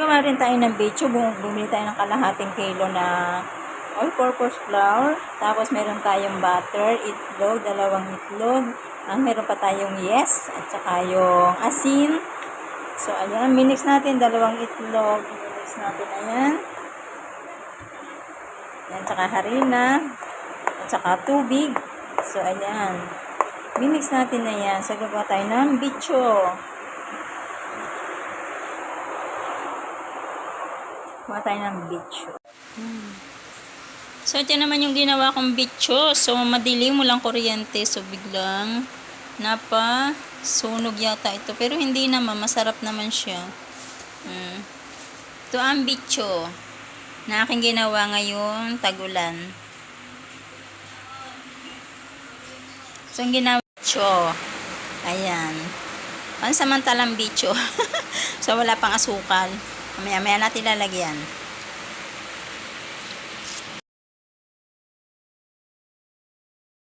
Gumawa rin tayo ng bitcho. Bumili tayo ng kalahating kilo na all-purpose flour. Tapos meron tayong butter, itlog, 2 itlog. Meron pa tayong yes, at saka yung asin. So, ayan. Minix natin 2 itlog. Minix natin, ayan. Ayan, tsaka harina. At saka tubig. So, ayan. Minix natin na yan. So, gagawa tayo ng bitcho. Gawa tayo ng bitcho. So, ito naman yung ginawa kong bitcho. So, madilim, walang kuryente. So, biglang sunog yata ito. Pero hindi naman. Masarap naman siya. Ito ang bitcho na aking ginawa ngayong tag-ulan. So, ang ginawa bitcho. Ayan. Pansamantalang bitcho. So, wala pang asukal. Maya-maya natin lalagyan.